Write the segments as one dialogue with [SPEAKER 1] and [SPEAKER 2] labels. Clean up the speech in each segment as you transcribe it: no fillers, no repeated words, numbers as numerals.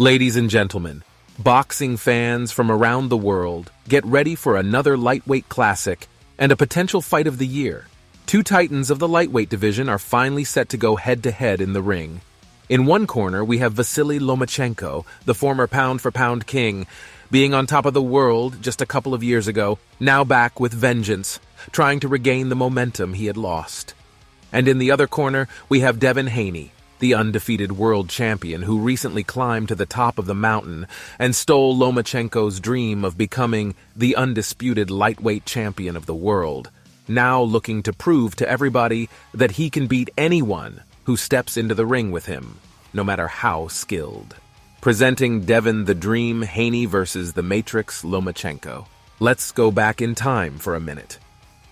[SPEAKER 1] Ladies and gentlemen, boxing fans from around the world, get ready for another lightweight classic and a potential fight of the year. Two titans of the lightweight division are finally set to go head-to-head in the ring. In one corner, we have Vasliliy Lomachenko, the former pound-for-pound king, being on top of the world just a couple of years ago, now back with vengeance, trying to regain the momentum he had lost. And in the other corner, we have Devin Haney, the undefeated world champion who recently climbed to the top of the mountain and stole Lomachenko's dream of becoming the undisputed lightweight champion of the world, now looking to prove to everybody that he can beat anyone who steps into the ring with him, no matter how skilled. Presenting Devin the Dream Haney versus the Matrix Lomachenko. Let's go back in time for a minute.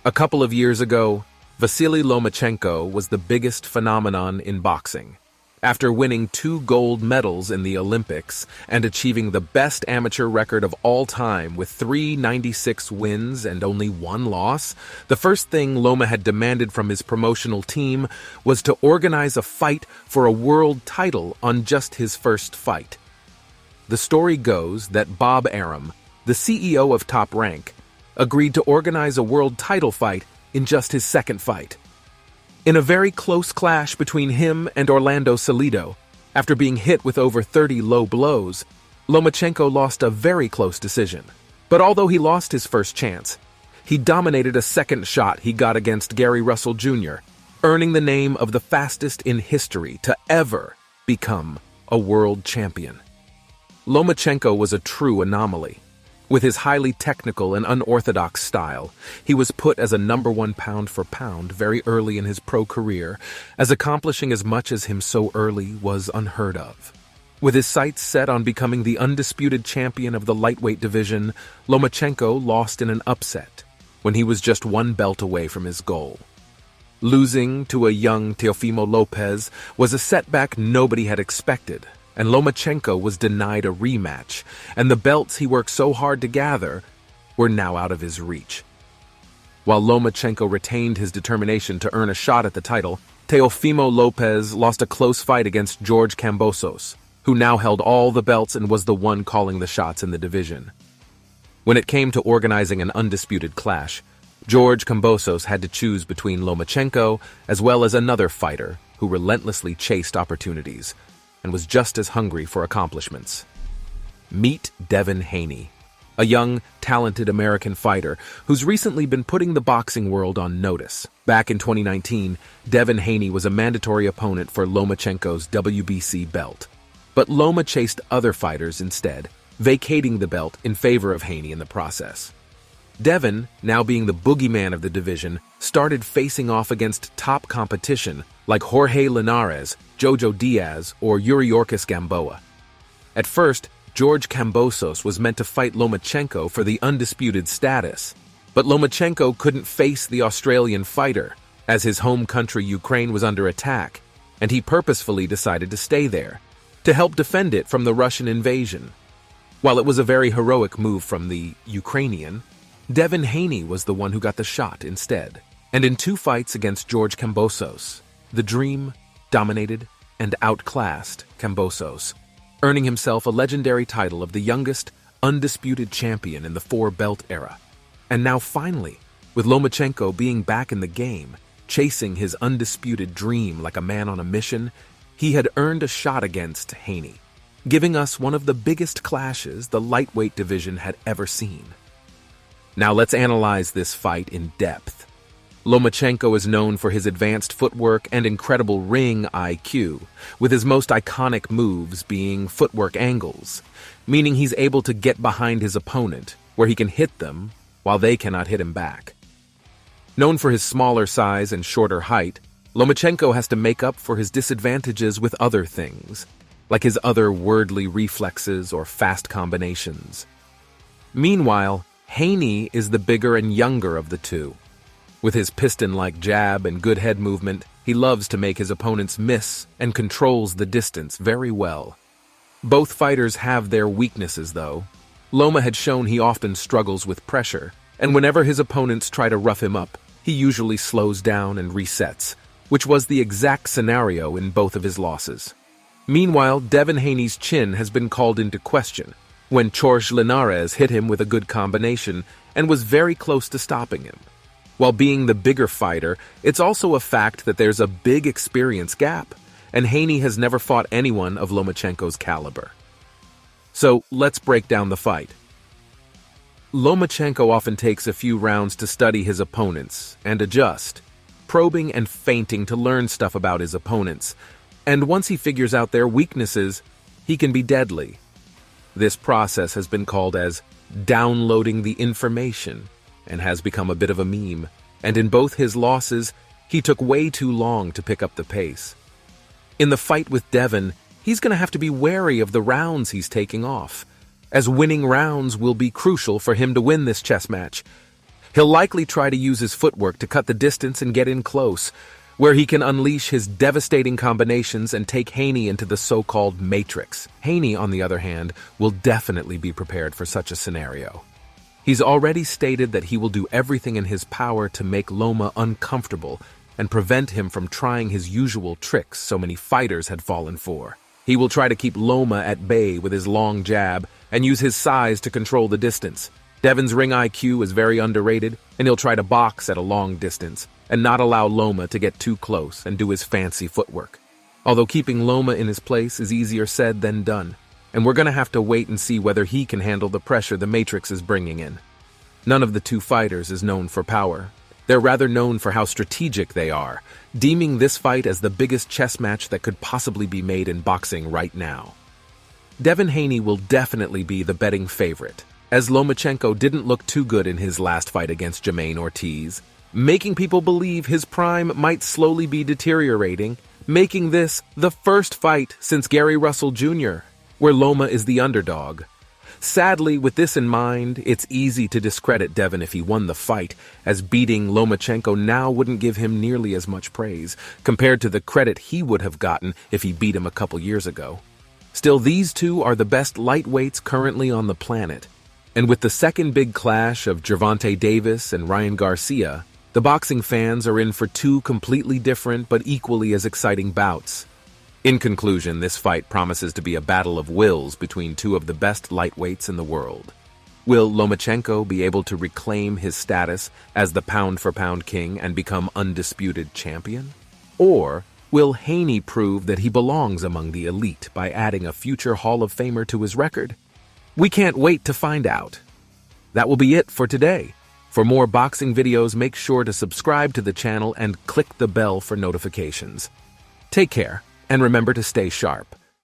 [SPEAKER 1] A couple of years ago, Vasliliy Lomachenko was the biggest phenomenon in boxing. After winning 2 gold medals in the Olympics and achieving the best amateur record of all time with 396 wins and only 1 loss, the first thing Loma had demanded from his promotional team was to organize a fight for a world title on just his first fight. The story goes that Bob Arum, the CEO of Top Rank, agreed to organize a world title fight in just his second fight. In a very close clash between him and Orlando Salido, after being hit with over 30 low blows, Lomachenko lost a very close decision. But although he lost his first chance, he dominated a second shot he got against Gary Russell Jr., earning the name of the fastest in history to ever become a world champion. Lomachenko was a true anomaly. With his highly technical and unorthodox style, he was put as a #1 pound-for-pound very early in his pro career, as accomplishing as much as him so early was unheard of. With his sights set on becoming the undisputed champion of the lightweight division, Lomachenko lost in an upset when he was just 1 belt away from his goal. Losing to a young Teofimo Lopez was a setback nobody had expected, and Lomachenko was denied a rematch, and the belts he worked so hard to gather were now out of his reach. While Lomachenko retained his determination to earn a shot at the title, Teofimo Lopez lost a close fight against George Kambosos, who now held all the belts and was the one calling the shots in the division. When it came to organizing an undisputed clash, George Kambosos had to choose between Lomachenko as well as another fighter who relentlessly chased opportunities and was just as hungry for accomplishments. Meet Devin Haney, a young, talented American fighter who's recently been putting the boxing world on notice. Back in 2019, Devin Haney was a mandatory opponent for Lomachenko's WBC belt. But Loma chased other fighters instead, vacating the belt in favor of Haney in the process. Devin, now being the boogeyman of the division, started facing off against top competition like Jorge Linares, Jojo Diaz, or Yuriorkis Gamboa. At first, George Kambosos was meant to fight Lomachenko for the undisputed status, but Lomachenko couldn't face the Australian fighter, as his home country Ukraine was under attack, and he purposefully decided to stay there, to help defend it from the Russian invasion. While it was a very heroic move from the Ukrainian, Devin Haney was the one who got the shot instead. And in 2 fights against George Kambosos, the Dream dominated and outclassed Kambosos, earning himself a legendary title of the youngest, undisputed champion in the 4-belt era. And now finally, with Lomachenko being back in the game, chasing his undisputed dream like a man on a mission, he had earned a shot against Haney, giving us one of the biggest clashes the lightweight division had ever seen. Now let's analyze this fight in depth. Lomachenko is known for his advanced footwork and incredible ring IQ, with his most iconic moves being footwork angles, meaning he's able to get behind his opponent, where he can hit them while they cannot hit him back. Known for his smaller size and shorter height, Lomachenko has to make up for his disadvantages with other things, like his otherworldly reflexes or fast combinations. Meanwhile, Haney is the bigger and younger of the two. With his piston-like jab and good head movement, he loves to make his opponents miss and controls the distance very well. Both fighters have their weaknesses, though. Loma had shown he often struggles with pressure, and whenever his opponents try to rough him up, he usually slows down and resets, which was the exact scenario in both of his losses. Meanwhile, Devin Haney's chin has been called into question when George Linares hit him with a good combination and was very close to stopping him. While being the bigger fighter, it's also a fact that there's a big experience gap, and Haney has never fought anyone of Lomachenko's caliber. So let's break down the fight. Lomachenko often takes a few rounds to study his opponents and adjust, probing and feinting to learn stuff about his opponents, and once he figures out their weaknesses, he can be deadly. This process has been called as downloading the information and has become a bit of a meme, and in both his losses, he took way too long to pick up the pace. In the fight with Devin, he's going to have to be wary of the rounds he's taking off, as winning rounds will be crucial for him to win this chess match. He'll likely try to use his footwork to cut the distance and get in close, where he can unleash his devastating combinations and take Haney into the so-called matrix. Haney, on the other hand, will definitely be prepared for such a scenario. He's already stated that he will do everything in his power to make Loma uncomfortable and prevent him from trying his usual tricks so many fighters had fallen for. He will try to keep Loma at bay with his long jab and use his size to control the distance. Devin's ring IQ is very underrated, and he'll try to box at a long distance and not allow Loma to get too close and do his fancy footwork. Although keeping Loma in his place is easier said than done, and we're going to have to wait and see whether he can handle the pressure the Matrix is bringing in. None of the two fighters is known for power. They're rather known for how strategic they are, deeming this fight as the biggest chess match that could possibly be made in boxing right now. Devin Haney will definitely be the betting favorite, as Lomachenko didn't look too good in his last fight against Jamaine Ortiz, making people believe his prime might slowly be deteriorating, making this the first fight since Gary Russell Jr., where Loma is the underdog. Sadly, with this in mind, it's easy to discredit Devin if he won the fight, as beating Lomachenko now wouldn't give him nearly as much praise compared to the credit he would have gotten if he beat him a couple years ago. Still, these two are the best lightweights currently on the planet, and with the second big clash of Gervonta Davis and Ryan Garcia, the boxing fans are in for two completely different but equally as exciting bouts. In conclusion, this fight promises to be a battle of wills between two of the best lightweights in the world. Will Lomachenko be able to reclaim his status as the pound-for-pound king and become undisputed champion? Or will Haney prove that he belongs among the elite by adding a future Hall of Famer to his record? We can't wait to find out. That will be it for today. For more boxing videos, make sure to subscribe to the channel and click the bell for notifications. Take care. And remember to stay sharp.